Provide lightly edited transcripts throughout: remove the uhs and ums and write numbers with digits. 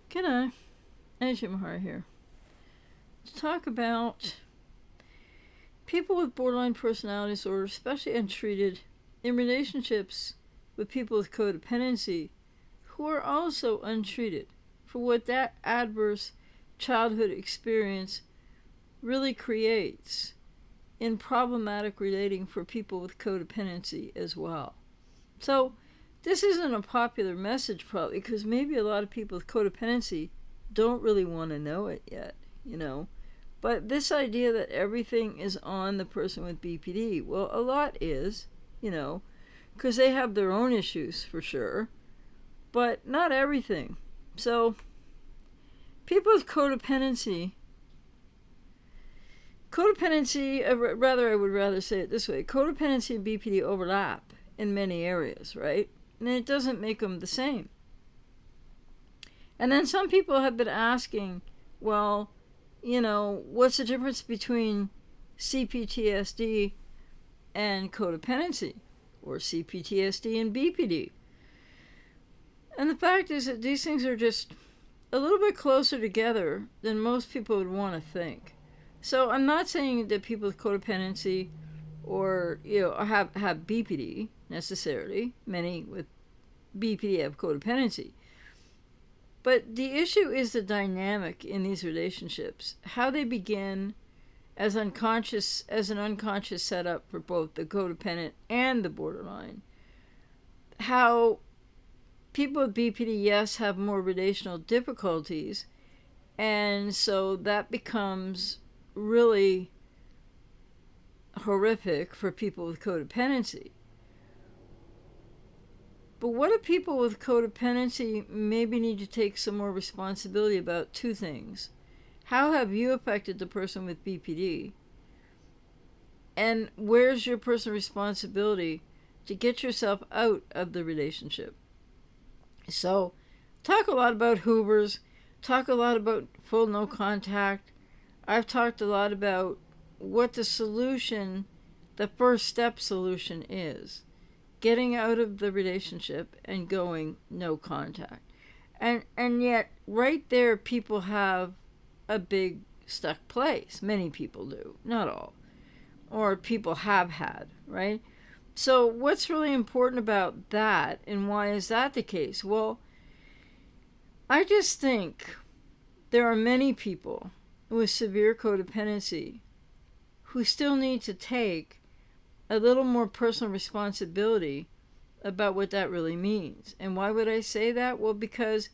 G'day, Asia Mahar here. To talk about people with borderline personality disorder, especially untreated, in relationships with people with codependency who are also untreated for what that adverse childhood experience really creates in problematic relating for people with codependency as well. So, this isn't a popular message probably because maybe a lot of people with codependency don't really want to know it yet, you know. But this idea that everything is on the person with BPD, well, a lot is, you know, because they have their own issues for sure, but not everything. So, people with codependency, I would rather say it this way, codependency and BPD overlap in many areas, right? And it doesn't make them the same. And then some people have been asking, well, you know, what's the difference between CPTSD and codependency, or CPTSD and BPD? And the fact is that these things are just a little bit closer together than most people would want to think. So I'm not saying that people with codependency or, you know, have BPD necessarily. Many with BPD have codependency. But the issue is the dynamic in these relationships, how they begin as an unconscious setup for both the codependent and the borderline. How people with BPD, yes, have more relational difficulties, and so that becomes really horrific for people with codependency. But what if people with codependency maybe need to take some more responsibility about two things? How have you affected the person with BPD? And where's your personal responsibility to get yourself out of the relationship? So, talk a lot about Hoovers, talk a lot about full no contact. I've talked a lot about what the solution, the first step solution is. Getting out of the relationship and going no contact. And yet, right there, people have a big stuck place. Many people do, not all. Or people have had, right? So what's really important about that, and why is that the case? Well, I just think there are many people with severe codependency who still need to take a little more personal responsibility about what that really means. And why would I say that? Well, because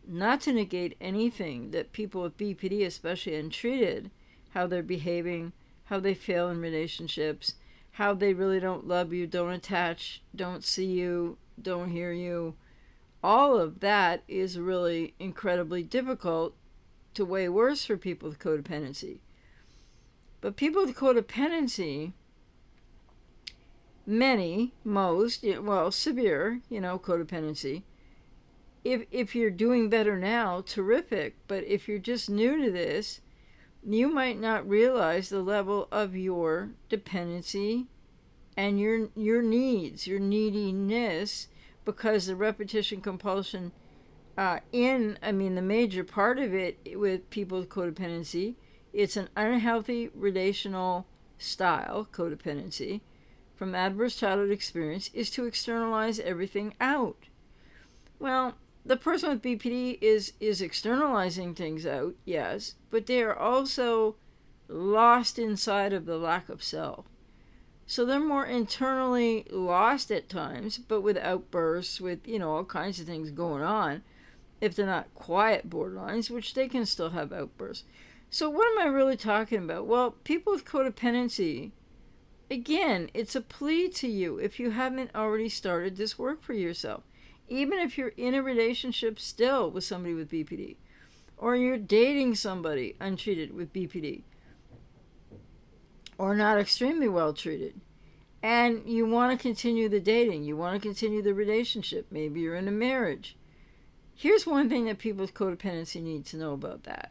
not to negate anything that people with BPD, especially untreated, how they're behaving, how they fail in relationships, how they really don't love you, don't attach, don't see you, don't hear you. All of that is really incredibly difficult to way worse for people with codependency. But people with codependency, most, well, severe, codependency. If you're doing better now, terrific. But if you're just new to this, you might not realize the level of your dependency and your needs, your neediness, because the repetition compulsion the major part of it with people with codependency, it's an unhealthy relational style, codependency, from adverse childhood experience, is to externalize everything out. Well, the person with BPD is externalizing things out, yes, but they are also lost inside of the lack of self. So they're more internally lost at times, but with outbursts, with, all kinds of things going on, if they're not quiet borderlines, which they can still have outbursts. So what am I really talking about? Well, people with codependency, again, it's a plea to you if you haven't already started this work for yourself. Even if you're in a relationship still with somebody with BPD, or you're dating somebody untreated with BPD, or not extremely well treated, and you want to continue the dating, you want to continue the relationship, maybe you're in a marriage. Here's one thing that people with codependency need to know about that.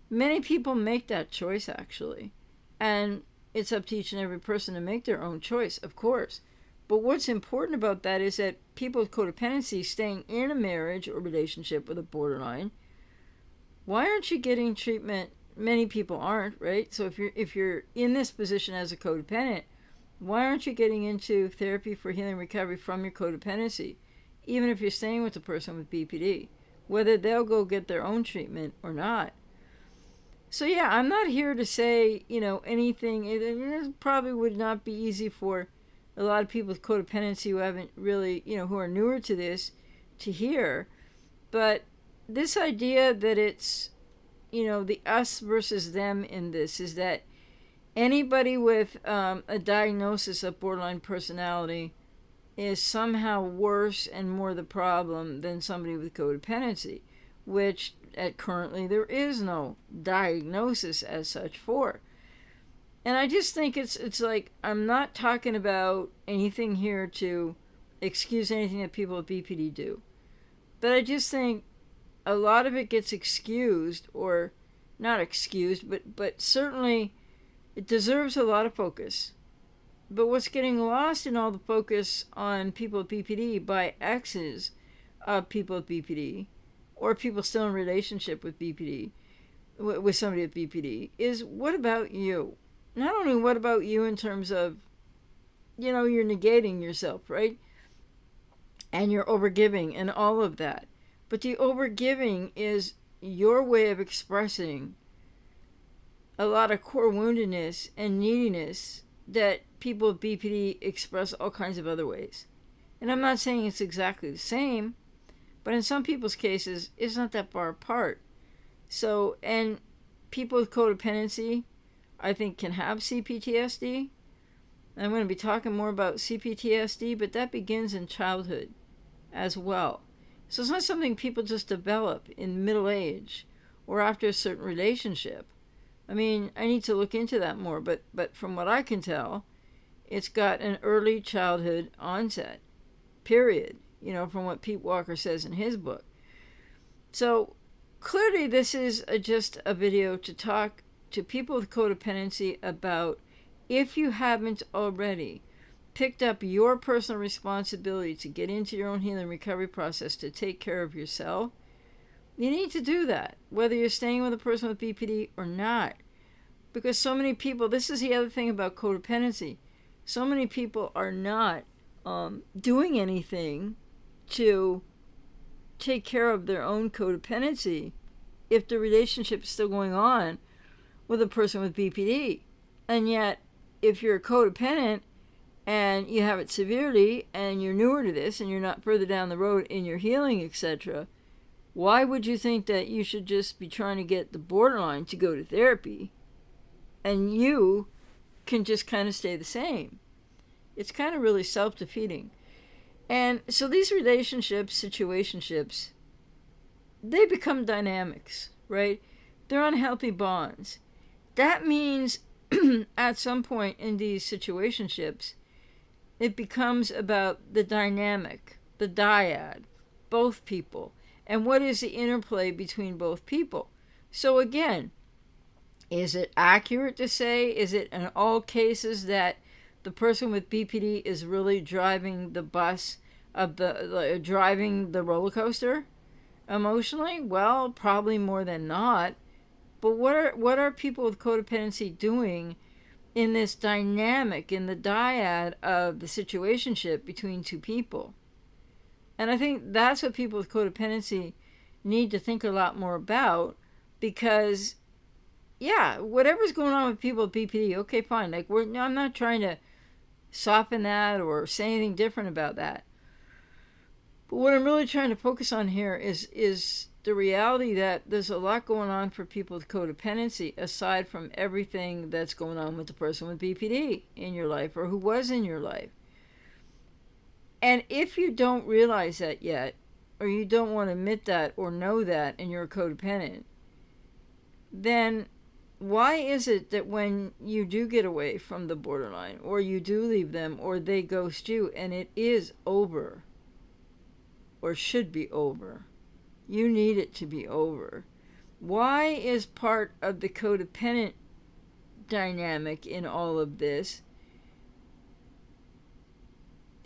Many people make that choice, actually, and it's up to each and every person to make their own choice, of course. But what's important about that is that people with codependency staying in a marriage or relationship with a borderline Why aren't you getting treatment? Many people aren't, right? So if you're in this position as a codependent, why aren't you getting into therapy for healing recovery from your codependency, even if you're staying with the person with BPD, whether they'll go get their own treatment or not? So yeah, I'm not here to say, anything. It probably would not be easy for a lot of people with codependency who haven't really, who are newer to this to hear. But this idea that it's, the us versus them in this is that anybody with a diagnosis of borderline personality is somehow worse and more the problem than somebody with codependency, which currently there is no diagnosis as such for. And I just think it's like, I'm not talking about anything here to excuse anything that people with BPD do, but I just think a lot of it gets excused, or not excused, but certainly it deserves a lot of focus. But what's getting lost in all the focus on people with BPD by exes of people with BPD, or people still in relationship with BPD, with somebody with BPD, is what about you? Not only what about you in terms of, you're negating yourself, right? And you're overgiving and all of that. But the overgiving is your way of expressing a lot of core woundedness and neediness that people with BPD express all kinds of other ways. And I'm not saying it's exactly the same, but in some people's cases, it's not that far apart. So, and people with codependency, I think, can have CPTSD. I'm going to be talking more about CPTSD, but that begins in childhood as well. So it's not something people just develop in middle age or after a certain relationship. I mean, I need to look into that more, but from what I can tell, it's got an early childhood onset, period, from what Pete Walker says in his book. So clearly this is just a video to talk to people with codependency about, if you haven't already picked up your personal responsibility to get into your own healing recovery process to take care of yourself, you need to do that, whether you're staying with a person with BPD or not. Because so many people, this is the other thing about codependency, so many people are not doing anything to take care of their own codependency if the relationship is still going on with a person with BPD. And yet, if you're a codependent and you have it severely and you're newer to this and you're not further down the road in your healing, etc., why would you think that you should just be trying to get the borderline to go to therapy and you can just kind of stay the same? It's kind of really self-defeating. And so these relationships, situationships, they become dynamics, right? They're unhealthy bonds. That means at some point in these situationships, it becomes about the dynamic, the dyad, both people, and what is the interplay between both people. So again, is it accurate to say, is it in all cases that the person with BPD is really driving the bus of driving the roller coaster emotionally? Well, probably more than not. But what are people with codependency doing in this dynamic, in the dyad of the situationship between two people? And I think that's what people with codependency need to think a lot more about, because yeah, whatever's going on with people with BPD, okay, fine. Like, I'm not trying to soften that or say anything different about that. But what I'm really trying to focus on here is the reality that there's a lot going on for people with codependency, aside from everything that's going on with the person with BPD in your life or who was in your life. And if you don't realize that yet, or you don't want to admit that or know that, and you're a codependent, then why is it that when you do get away from the borderline, or you do leave them, or they ghost you, and it is over, or should be over, you need it to be over, why is part of the codependent dynamic in all of this?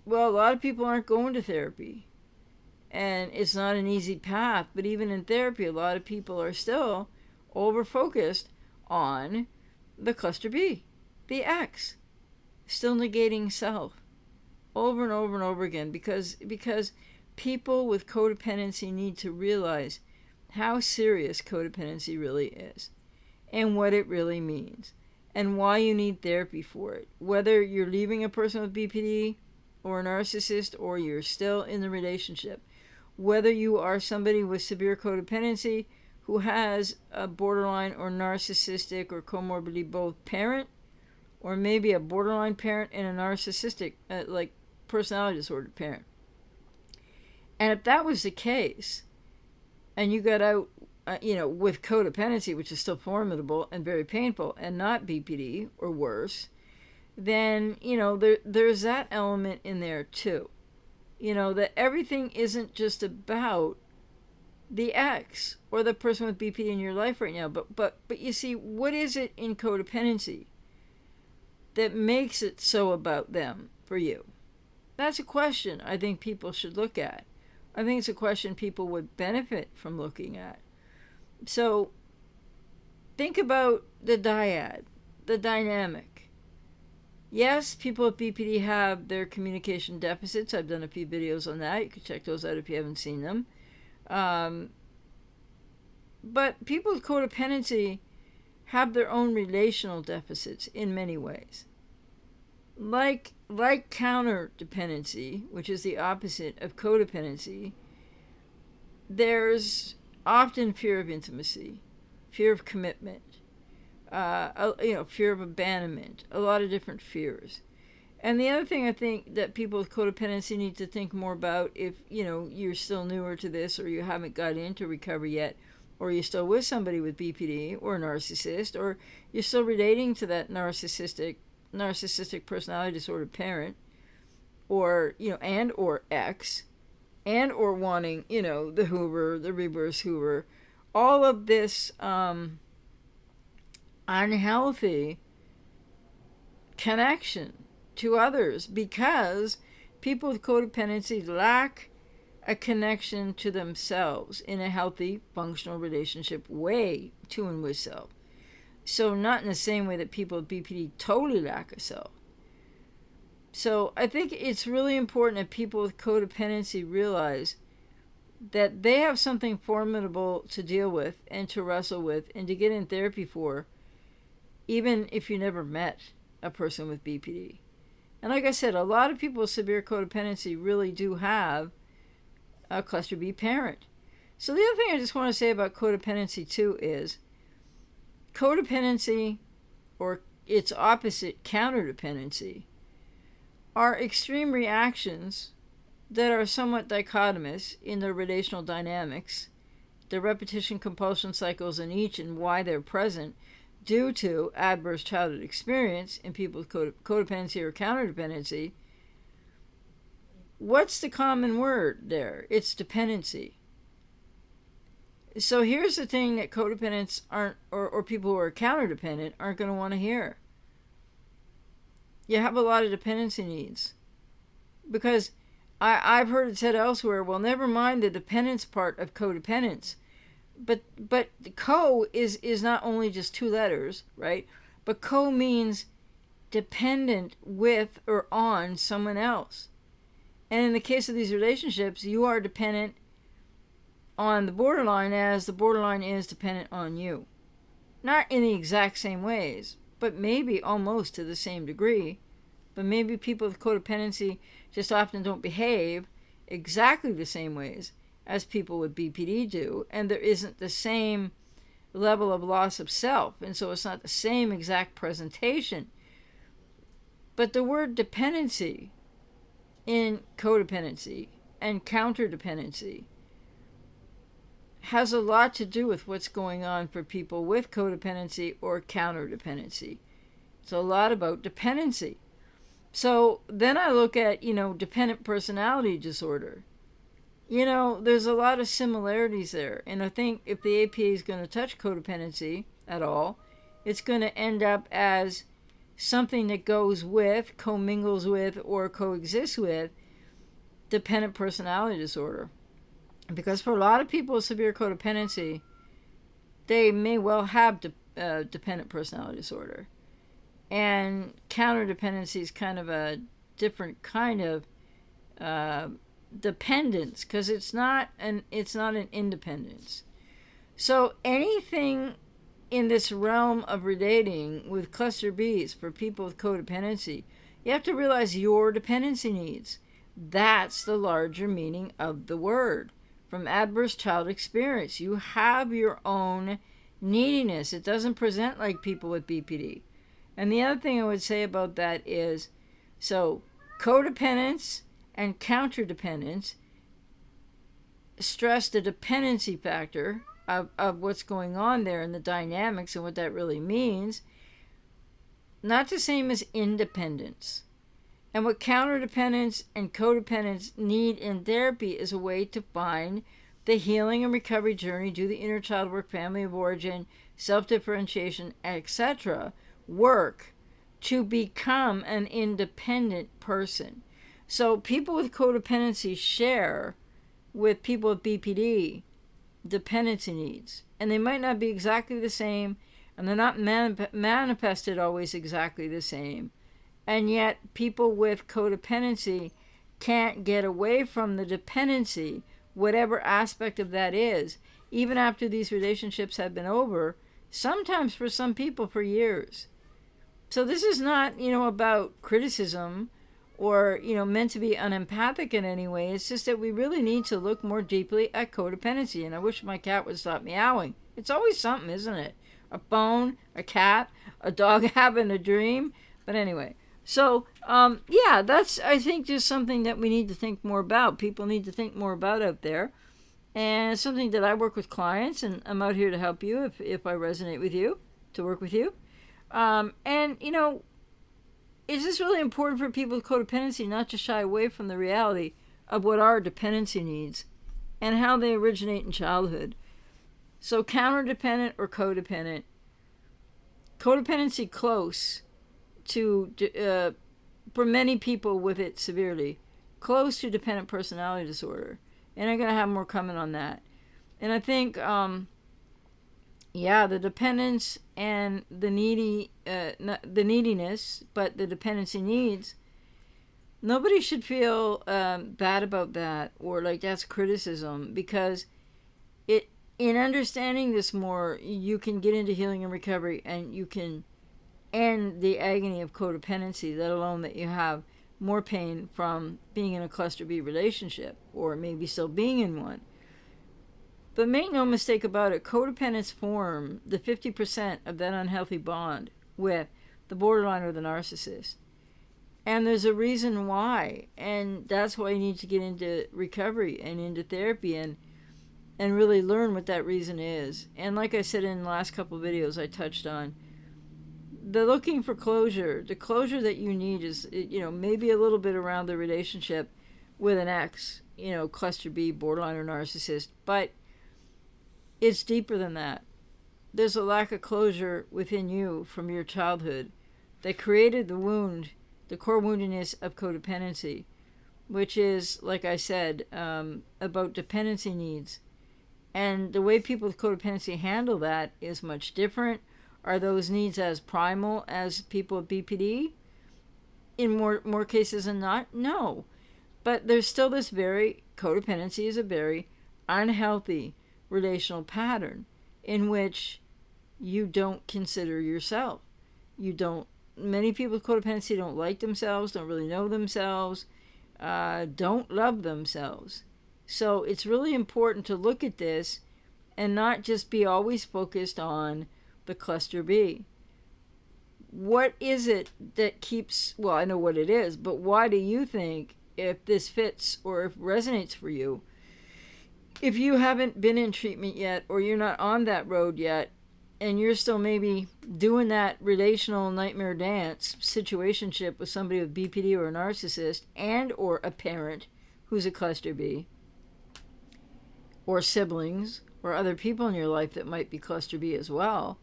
Well, a lot of people aren't going to therapy. And it's not an easy path, but even in therapy, a lot of people are still over focused on the cluster B, the X, still negating self over and over and over again, because people with codependency need to realize how serious codependency really is and what it really means and why you need therapy for it. Whether you're leaving a person with BPD or a narcissist, or you're still in the relationship, whether you are somebody with severe codependency who has a borderline or narcissistic or comorbidity both parent, or maybe a borderline parent and a narcissistic like personality disorder parent. And if that was the case, and you got out with codependency, which is still formidable and very painful, and not BPD or worse, then there's that element in there too. That everything isn't just about the ex or the person with BPD in your life right now, but you see, what is it in codependency that makes it so about them for you? That's a question I think people should look at. I think it's a question people would benefit from looking at. So think about the dyad, the dynamic. Yes, people with BPD have their communication deficits. I've done a few videos on that. You can check those out if you haven't seen them. But people with codependency have their own relational deficits in many ways. Like counterdependency, which is the opposite of codependency, there's often fear of intimacy, fear of commitment, fear of abandonment, a lot of different fears. And the other thing I think that people with codependency need to think more about, if you're still newer to this, or you haven't got into recovery yet, or you're still with somebody with BPD or a narcissist, or you're still relating to that narcissistic personality disorder parent, or and or ex, and or wanting the Hoover, the reverse Hoover, all of this unhealthy connection to others, because people with codependency lack a connection to themselves in a healthy, functional relationship way to and with self. So not in the same way that people with BPD totally lack a self. So I think it's really important that people with codependency realize that they have something formidable to deal with and to wrestle with and to get in therapy for, even if you never met a person with BPD. And like I said, a lot of people with severe codependency really do have a cluster B parent. So the other thing I just want to say about codependency too is codependency, or its opposite, counterdependency, are extreme reactions that are somewhat dichotomous in their relational dynamics, the repetition compulsion cycles in each and why they're present due to adverse childhood experience in people with codependency or counterdependency. What's the common word there? It's dependency. So here's the thing that codependents aren't, or people who are counterdependent aren't going to want to hear. You have a lot of dependency needs. Because I've heard it said elsewhere, well, never mind the dependence part of codependence. But co is not only just two letters, right? But co means dependent with or on someone else. And in the case of these relationships, you are dependent on the borderline as the borderline is dependent on you. Not in the exact same ways, but maybe almost to the same degree. But maybe people with codependency just often don't behave exactly the same ways as people with BPD do, and there isn't the same level of loss of self, and so it's not the same exact presentation. But the word dependency in codependency and counterdependency has a lot to do with what's going on for people with codependency or counterdependency. It's a lot about dependency. So then I look at, dependent personality disorder. There's a lot of similarities there. And I think if the APA is going to touch codependency at all, it's going to end up as something that goes with, commingles with, or coexists with dependent personality disorder. Because for a lot of people with severe codependency, they may well have dependent personality disorder. And counterdependency is kind of a different kind of dependence, because it's not an independence. So anything in this realm of relating with cluster Bs for people with codependency, you have to realize your dependency needs. That's the larger meaning of the word. From adverse child experience, you have your own neediness. It doesn't present like people with BPD. And the other thing I would say about that is, so codependence and counterdependence stress the dependency factor of what's going on there and the dynamics and what that really means. Not the same as independence. And what counterdependence and codependence need in therapy is a way to find the healing and recovery journey, do the inner child work, family of origin, self-differentiation, etc., work to become an independent person. So people with codependency share with people with BPD dependency needs. And they might not be exactly the same, and they're not manifested always exactly the same. And yet people with codependency can't get away from the dependency, whatever aspect of that is, even after these relationships have been over, sometimes for some people for years. So this is not, about criticism or, meant to be unempathic in any way. It's just that we really need to look more deeply at codependency. And I wish my cat would stop meowing. It's always something, isn't it? A phone, a cat, a dog having a dream. But anyway, so, that's, I think, just something that we need to think more about. People need to think more about out there. And it's something that I work with clients, and I'm out here to help you if I resonate with you, to work with you. It's just really important for people with codependency not to shy away from the reality of what are dependency needs and how they originate in childhood. So counterdependent or codependent. Codependency close to, for many people with it severely, close to dependent personality disorder. And I'm going to have more comment on that. And I think, the dependence and the neediness, but the dependency needs, nobody should feel bad about that or like that's criticism, because in understanding this more, you can get into healing and recovery, and you can end the agony of codependency, let alone that you have more pain from being in a cluster B relationship or maybe still being in one. But make no mistake about it, codependence form the 50% of that unhealthy bond with the borderline or the narcissist. And there's a reason why. And that's why you need to get into recovery and into therapy and really learn what that reason is. And like I said in the last couple of videos I touched on, the looking for closure, the closure that you need is, maybe a little bit around the relationship with an ex, cluster B, borderline or narcissist, but it's deeper than that. There's a lack of closure within you from your childhood that created the wound, the core woundedness of codependency, which is, like I said, about dependency needs. And the way people with codependency handle that is much different. Are those needs as primal as people with BPD? In more cases than not, no. But there's still this codependency is a very unhealthy relational pattern in which you don't consider yourself. Many people with codependency don't like themselves, don't really know themselves, don't love themselves. So it's really important to look at this and not just be always focused on the cluster B. What is it that keeps, well, I know what it is, but why do you think, if this fits or if resonates for you, if you haven't been in treatment yet or you're not on that road yet and you're still maybe doing that relational nightmare dance situationship with somebody with BPD or a narcissist and or a parent who's a cluster B, or siblings or other people in your life that might be cluster B as well,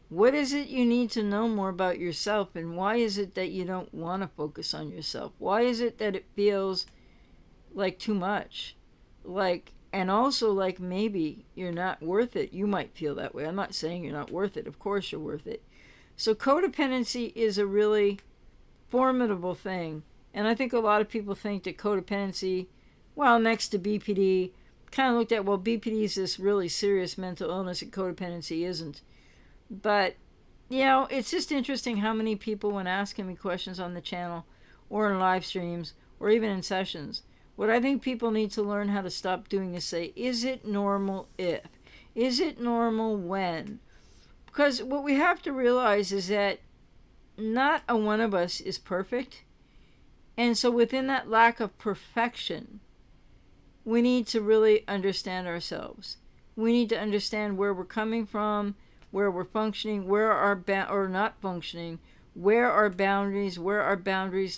what is it you need to know more about yourself, and why is it that you don't want to focus on yourself? Why is it that it feels like too much? like, and also like maybe you're not worth it. You might feel that way. I'm not saying you're not worth it. Of course you're worth it. So codependency is a really formidable thing. And I think a lot of people think that codependency, well, next to BPD, kind of looked at, well, BPD is this really serious mental illness and codependency isn't. But, you know, it's just interesting how many people, when asking me questions on the channel or in live streams or even in sessions, what I think people need to learn how to stop doing is say, is it normal if? Is it normal when? Because what we have to realize is that not a one of us is perfect. And so within that lack of perfection, we need to really understand ourselves. We need to understand where we're coming from, where we're functioning, where our or not functioning, where our boundaries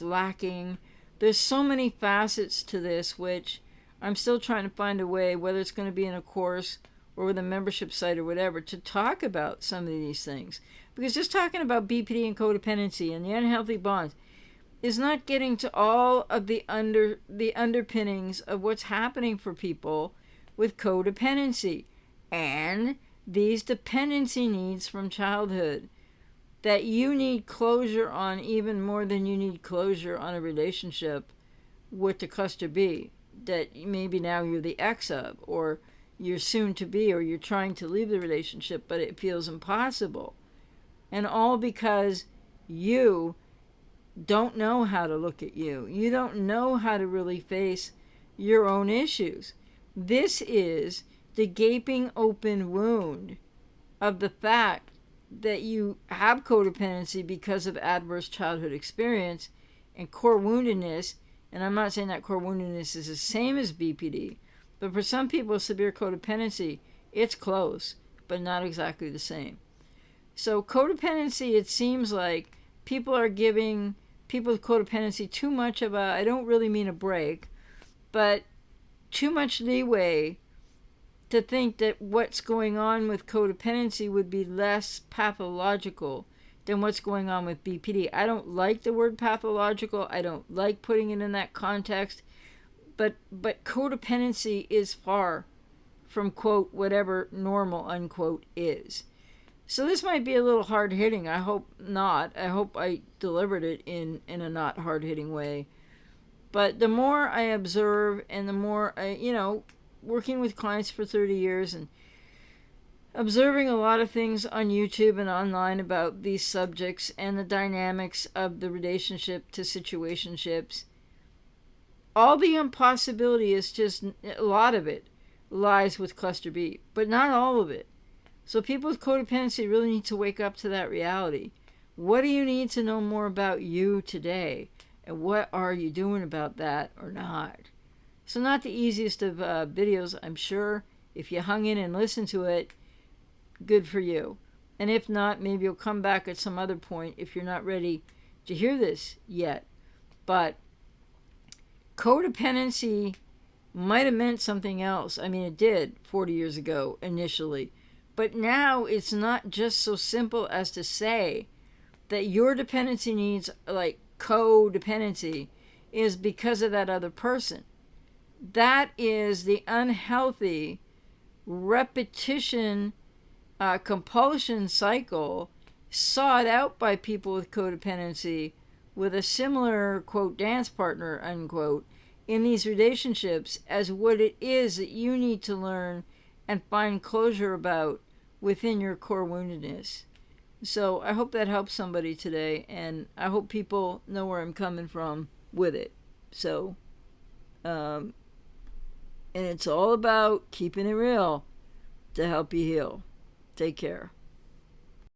lacking. There's so many facets to this, which I'm still trying to find a way, whether it's going to be in a course or with a membership site or whatever, to talk about some of these things. Because just talking about BPD and codependency and the unhealthy bonds is not getting to all of the underpinnings of what's happening for people with codependency and these dependency needs from childhood that you need closure on even more than you need closure on a relationship with the cluster B that maybe now you're the ex of, or you're soon to be, or you're trying to leave the relationship but it feels impossible. And all because you don't know how to look at you. You don't know how to really face your own issues. This is the gaping open wound of the fact that you have codependency because of adverse childhood experience and core woundedness. And I'm not saying that core woundedness is the same as BPD, but for some people with severe codependency, it's close, but not exactly the same. So codependency, it seems like people are giving people with codependency too much of a, I don't really mean a break, but too much leeway to think that what's going on with codependency would be less pathological than what's going on with BPD. I don't like the word pathological. I don't like putting it in that context. But codependency is far from, quote, whatever normal, unquote, is. So this might be a little hard-hitting. I hope not. I hope I delivered it in a not hard-hitting way. But the more I observe and the more I, working with clients for 30 years and observing a lot of things on YouTube and online about these subjects and the dynamics of the relationship to situationships, all the impossibility is just, a lot of it lies with cluster B, but not all of it. So people with codependency really need to wake up to that reality. What do you need to know more about you today? And what are you doing about that or not? So not the easiest of videos, I'm sure. If you hung in and listened to it, good for you. And if not, maybe you'll come back at some other point if you're not ready to hear this yet. But codependency might have meant something else. I mean, it did 40 years ago initially. But now it's not just so simple as to say that your dependency needs, like codependency, is because of that other person. That is the unhealthy repetition, compulsion cycle sought out by people with codependency with a similar, quote, dance partner, unquote, in these relationships as what it is that you need to learn and find closure about within your core woundedness. So I hope that helps somebody today, and I hope people know where I'm coming from with it. So, and it's all about keeping it real to help you heal. Take care.